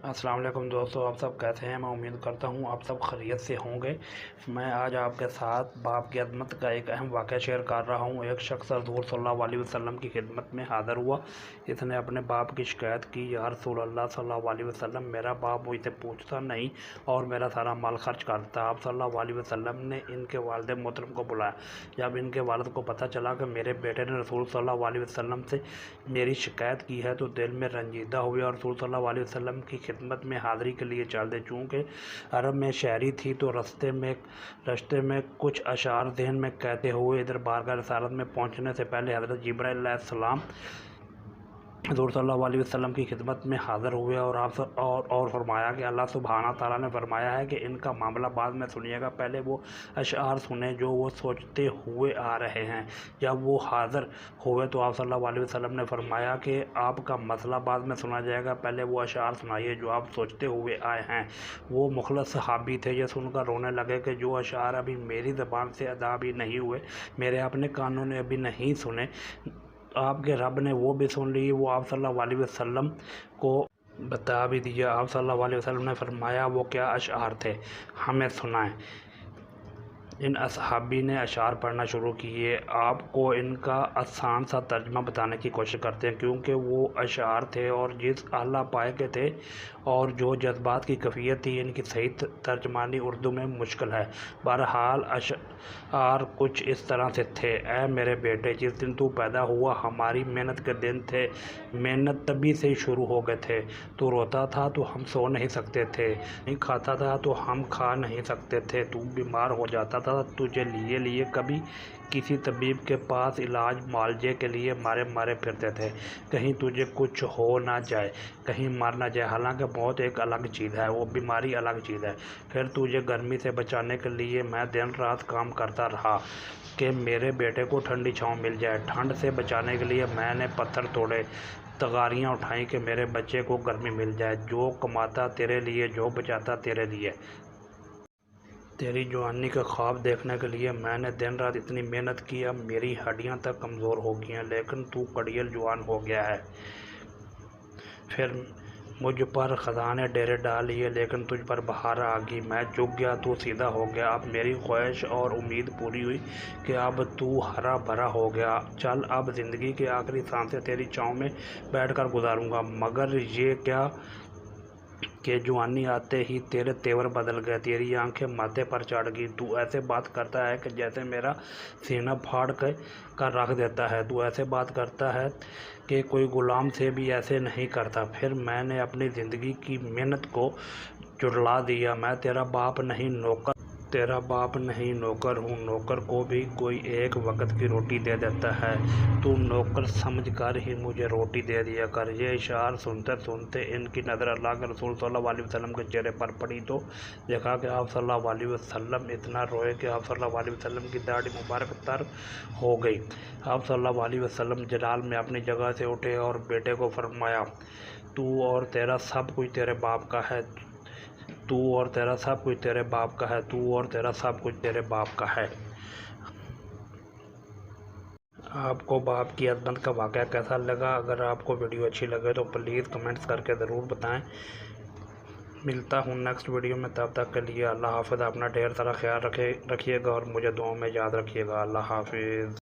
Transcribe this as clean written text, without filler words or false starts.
السلام علیکم دوستو، آپ سب کیسے ہیں؟ میں امید کرتا ہوں آپ سب خیریت سے ہوں گے۔ میں آج آپ کے ساتھ باپ کی عظمت کا ایک اہم واقعہ شیئر کر رہا ہوں۔ ایک شخص حضور صلی اللہ علیہ وسلم کی خدمت میں حاضر ہوا۔ اس نے اپنے باپ کی شکایت کی، یا رسول اللہ صلی اللہ علیہ وسلم، میرا باپ مجھ سے پوچھتا نہیں اور میرا سارا مال خرچ کرتا۔ آپ صلی اللہ علیہ وسلم نے ان کے والد محترم کو بلایا۔ جب ان کے والد کو پتہ چلا کہ میرے بیٹے نے رسول صلی اللہ علیہ وسلم سے میری شکایت کی ہے تو دل میں رنجیدہ ہوئے اور رسول صلی اللہ علیہ وسلم کی خدمت میں حاضری کے لیے چل دے۔ چونکہ عرب میں شہری تھی تو رستے میں کچھ اشعار ذہن میں کہتے ہوئے ادھر بارگاہ رسالت میں پہنچنے سے پہلے حضرت جبرائیل علیہ السلام حضور صلی اللہ علیہ وسلم کی خدمت میں حاضر ہوئے اور فرمایا کہ اللہ سبحانہ تعالیٰ نے فرمایا ہے کہ ان کا معاملہ بعد میں سنیے گا، پہلے وہ اشعار سنیں جو وہ سوچتے ہوئے آ رہے ہیں۔ جب وہ حاضر ہوئے تو آپ صلی اللہ علیہ وسلم نے فرمایا کہ آپ کا مسئلہ بعد میں سنا جائے گا، پہلے وہ اشعار سنائیے جو آپ سوچتے ہوئے آئے ہیں۔ وہ مخلص صحابی تھے، یہ سن کر رونے لگے کہ جو اشعار ابھی میری زبان سے ادا بھی نہیں ہوئے، میرے اپنے کانوں نے ابھی نہیں سنے، آپ کے رب نے وہ بھی سن لی، وہ آپ صلی اللہ علیہ وسلم کو بتا بھی دیا۔ آپ صلی اللہ علیہ وسلم نے فرمایا وہ کیا اشعار تھے، ہمیں سنائیں۔ ان اصحابی نے اشعار پڑھنا شروع کیے۔ آپ کو ان کا آسان سا ترجمہ بتانے کی کوشش کرتے ہیں، کیونکہ وہ اشعار تھے اور جس اعلیٰ پائے کے تھے اور جو جذبات کی کیفیت تھی، ان کی صحیح ترجمانی اردو میں مشکل ہے۔ بہرحال اشعار کچھ اس طرح سے تھے: اے میرے بیٹے، جس دن تو پیدا ہوا ہماری محنت کے دن تھے، محنت تبھی سے شروع ہو گئے تھے۔ تو روتا تھا تو ہم سو نہیں سکتے تھے، نہیں کھاتا تھا تو ہم کھا نہیں سکتے تھے، تو بیمار ہو جاتا تھا، تجھے لیے کبھی کسی طبیب کے پاس علاج معالجے کے لیے مارے پھرتے تھے، کہیں تجھے کچھ ہو نہ جائے، کہیں مر نہ جائے۔ حالانکہ موت ایک الگ چیز ہے، وہ بیماری الگ چیز ہے۔ پھر تجھے گرمی سے بچانے کے لیے میں دن رات کام کرتا رہا کہ میرے بیٹے کو ٹھنڈی چھاؤں مل جائے، ٹھنڈ سے بچانے کے لیے میں نے پتھر توڑے، تغاریاں اٹھائیں کہ میرے بچے کو گرمی مل جائے۔ جو کماتا تیرے لیے، جو بچاتا تیرے لیے۔ تیری جوانی کے خواب دیکھنے کے لیے میں نے دن رات اتنی محنت کی، اب میری ہڈیاں تک کمزور ہو گئی ہیں، لیکن تو کڑیل جوان ہو گیا ہے۔ پھر مجھ پر خدا نے ڈیرے ڈال لیے، لیکن تجھ پر بہار آ گئی، میں جھک گیا، تو سیدھا ہو گیا۔ اب میری خواہش اور امید پوری ہوئی کہ اب تو ہرا بھرا ہو گیا، چل اب زندگی کی آخری سانسیں تیری چھاؤں میں بیٹھ کر گزاروں گا۔ مگر یہ کیا کہ جوانی آتے ہی تیرے تیور بدل گئے، تیری آنکھیں ماتھے پر چڑھ گئی، تو ایسے بات کرتا ہے کہ جیسے میرا سینہ پھاڑ کر رکھ دیتا ہے، تو ایسے بات کرتا ہے کہ کوئی غلام سے بھی ایسے نہیں کرتا۔ پھر میں نے اپنی زندگی کی محنت کو جھٹلا دیا۔ میں تیرا باپ نہیں نوکر ہوں، نوکر کو بھی کوئی ایک وقت کی روٹی دے دیتا ہے، تو نوکر سمجھ کر ہی مجھے روٹی دے دیا کر۔ یہ اشعار سنتے سنتے ان کی نظر اللہ کے رسول صلی اللہ علیہ وسلم کے چہرے پر پڑی تو دیکھا کہ آپ صلی اللہ علیہ وسلم اتنا روئے کہ آپ صلی اللہ علیہ وسلم کی داڑھی مبارک تر ہو گئی۔ آپ صلی اللہ علیہ وسلم جلال میں اپنی جگہ سے اٹھے اور بیٹے کو فرمایا، تو اور تیرا سب کچھ تیرے باپ کا ہے، تو اور تیرا سب کچھ تیرے باپ کا ہے، تو اور تیرا سب کچھ تیرے باپ کا ہے۔ آپ کو باپ کی عظمت کا واقعہ کیسا لگا؟ اگر آپ کو ویڈیو اچھی لگے تو پلیز کمنٹس کر کے ضرور بتائیں۔ ملتا ہوں نیکسٹ ویڈیو میں، تب تک کے لیے اللہ حافظ۔ اپنا ڈھیر سارا خیال رکھیے گا اور مجھے دعاؤں میں یاد رکھیے گا۔ اللہ حافظ۔